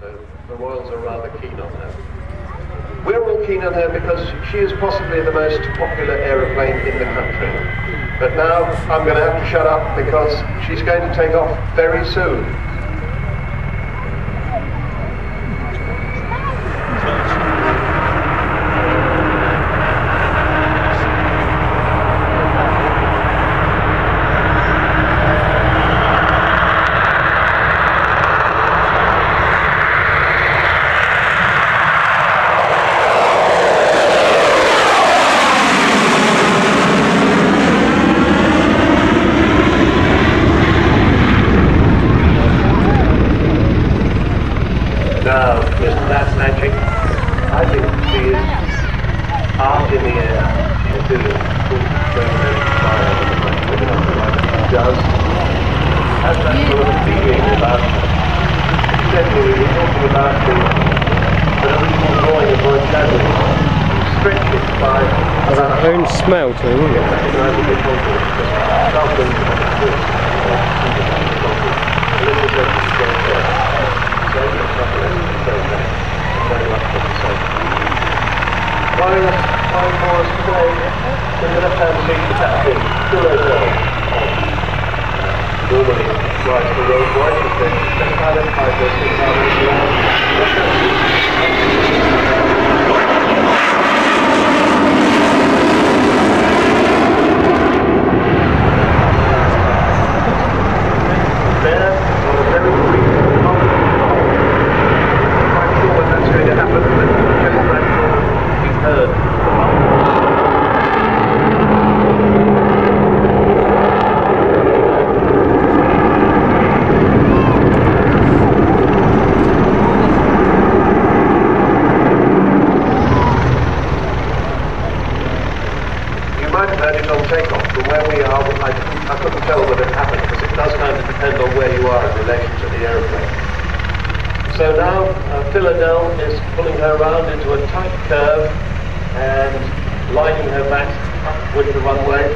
So the Royals are rather keen on her. We're all keen on her because she is possibly the most popular aeroplane in the country. But now I'm going to have to shut up because she's going to take off very soon. Now, isn't that magic? I think she is art in the air. She's doing full training fire with the mic living on the right. She does. Has that sort of feeling about her. Certainly, we were talking about the original drawing of Roy Chadwick. Stretch it by has that own smell to it, isn't it? recognizable contours. Just sharpen the course or a little bit of strength there. Very much for the same. Flying for us today, in the left-hand seat is that big Avro normally flies for Rolls-Royce, it's the pilot 506 I couldn't tell whether it happened because it does kind of depend on where you are in relation to the aeroplane. So now Philadelphia is pulling her around into a tight curve and lining her back up with the runway.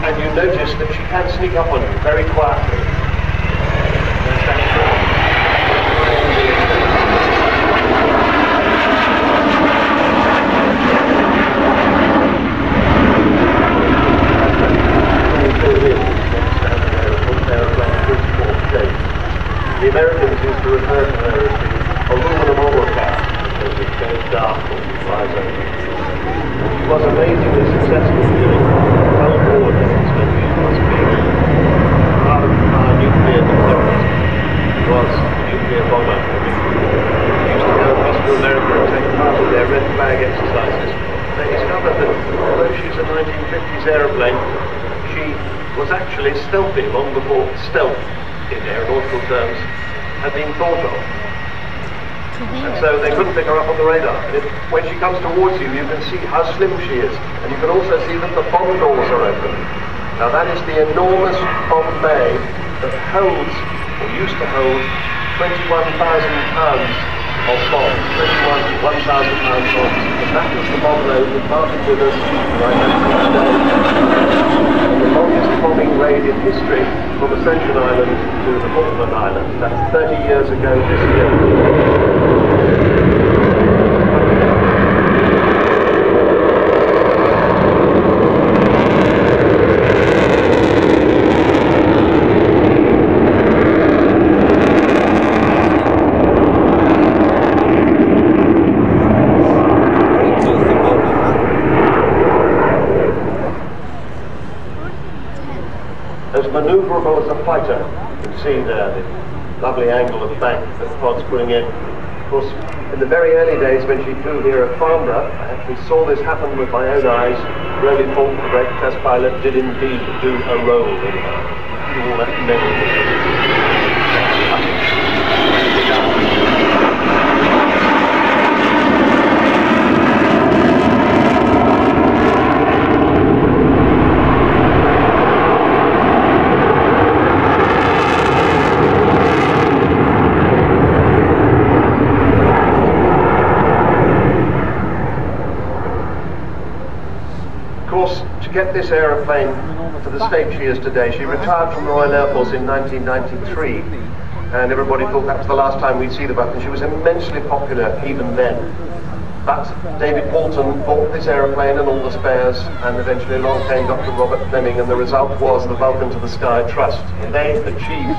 And you notice that she can sneak up on you very quietly. The Americans used to refer to her as the aluminum overcast because it goes dark when she flies over. She was amazingly successful during Cold War days when she was being part of our nuclear deployment. She was a nuclear bomber. She used to go across to America and take part in their red flag exercises. They discovered that although she's a 1950s aeroplane, she was actually stealthy long before stealth in aeronautical terms had been thought of. And so they couldn't pick her up on the radar. And when she comes towards you, you can see how slim she is. And you can also see that the bomb doors are open. Now that is the enormous bomb bay that holds, or used to hold, 21,000 pounds of bombs. 1,000 pound bombs. And that was the bomb load that parted with us right up to today. The longest bombing raid in history from Ascension Island to the Falkland Islands. That's 30 years ago this year. As manoeuvrable as a fighter, you can see there the lovely angle of bank that Todd's putting in. Of course, in the very early days when she flew here at Farnborough, I actually saw this happen with my own eyes. Roly Falk, the great test pilot, did indeed do a roll in all that memory. course, to get this aeroplane to the state she is today, she retired from the Royal Air Force in 1993, and everybody thought that was the last time we'd see the Vulcan. She was immensely popular even then. But David Walton bought this aeroplane and all the spares, and eventually along came Dr. Robert Fleming, and the result was the Vulcan to the Sky Trust. And they achieved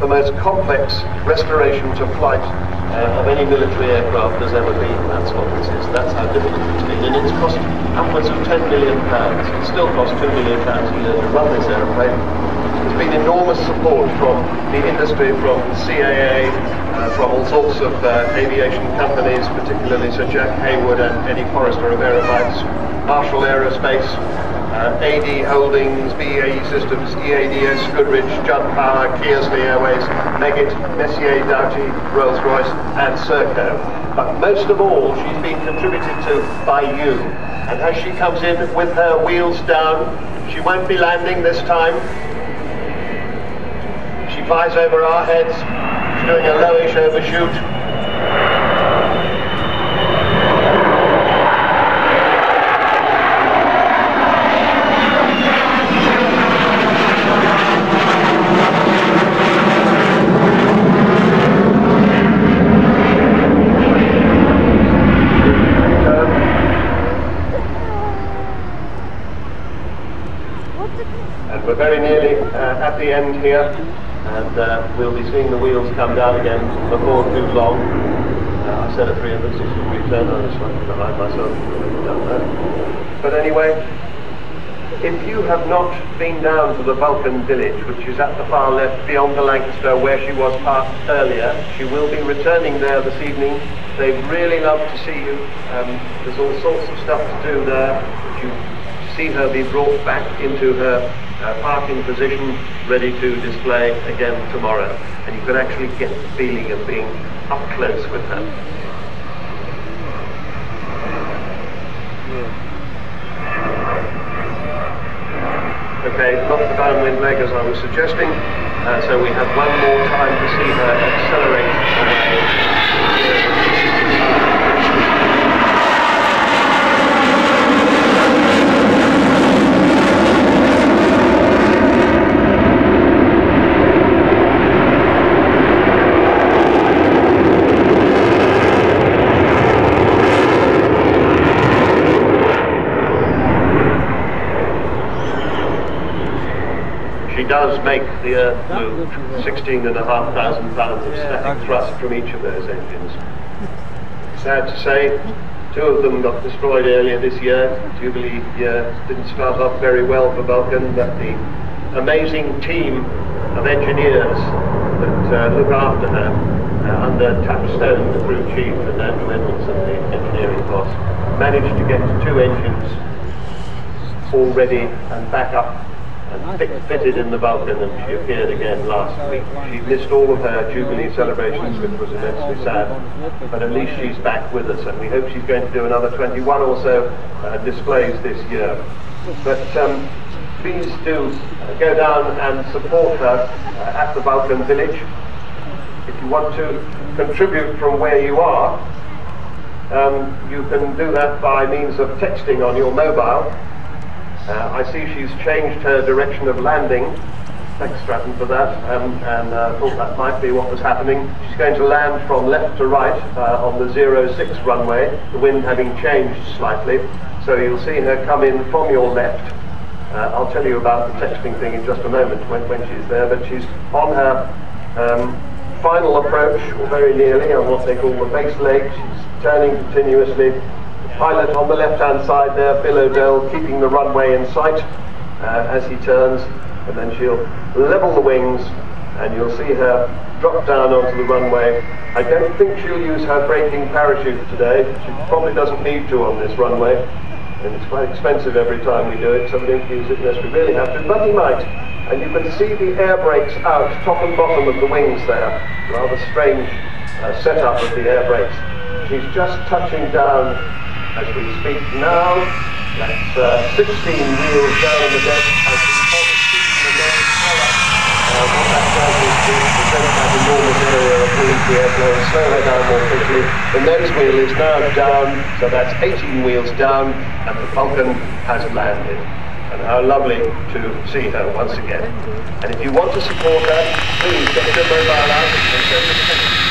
the most complex restoration to flight of any military aircraft there's ever been. That's what this is. That's how difficult it's been. And it's cost upwards of £10 million. It still costs £2 million a year to run this aeroplane. There's been enormous support from the industry, from CAA, from all sorts of aviation companies, particularly Sir Jack Hayward and Eddie Forrester of Aerobytes, Marshall Aerospace, AD Holdings, BAE Systems, EADS, Goodrich, Judd Power, Kearsley Airways, Meggitt, Messier, Doughty, Rolls-Royce and Serco. But most of all, she's been contributed to by you. And as she comes in with her wheels down, she won't be landing this time. She flies over our heads. She's doing a lowish overshoot. And we're very nearly at the end here, and we'll be seeing the wheels come down again before too long. I said a 360-degree turn, I was slightly behind myself. But anyway, if you have not been down to the Vulcan village, which is at the far left beyond the Lancaster where she was parked earlier, she will be returning there this evening. They'd really love to see you. There's all sorts of stuff to do there. You see her be brought back into her parking position, ready to display again tomorrow. And you can actually get the feeling of being up close with her. Okay, not the downwind leg as I was suggesting, so we have one more time to see her accelerate away. Does make the Earth move 16,500 pounds of static thrust from each of those engines. Sad to say, two of them got destroyed earlier this year. Jubilee year didn't start off very well for Vulcan, but the amazing team of engineers that look after her under Tapstone, the crew chief, and Andrew Edmondson, the engineering boss, managed to get two engines all ready and back up and fitted in the Vulcan, and she appeared again last week. She missed all of her Jubilee celebrations, which was immensely sad, but at least she's back with us, and we hope she's going to do another 21 or so displays this year. But please do go down and support her at the Vulcan Village. If you want to contribute from where you are, you can do that by means of texting on your mobile. I see she's changed her direction of landing. Thanks, Stratton, for that, and thought that might be what was happening. She's going to land from left to right on the 06 runway, the wind having changed slightly, so you'll see her come in from your left. I'll tell you about the texting thing in just a moment when she's there, but she's on her final approach, or very nearly, on what they call the base leg. She's turning continuously. Pilot on the left-hand side there, Bill O'Dell, keeping the runway in sight as he turns, and then she'll level the wings, and you'll see her drop down onto the runway. I don't think she'll use her braking parachute today. She probably doesn't need to on this runway, and it's quite expensive every time we do it, so we don't use it unless we really have to, but he might. And you can see the air brakes out, top and bottom of the wings there. Rather strange setup of the air brakes. She's just touching down as we speak now. That's 16 wheels down on the deck. I can probably see the main color What that does is to present that enormous area of wheel to the airflow and slow her down more quickly. The nose wheel is now down, so that's 18 wheels down, and the Vulcan has landed. And how lovely to see her once again. And if you want to support her, please get your mobile out and send us a message.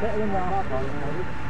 Better than last time.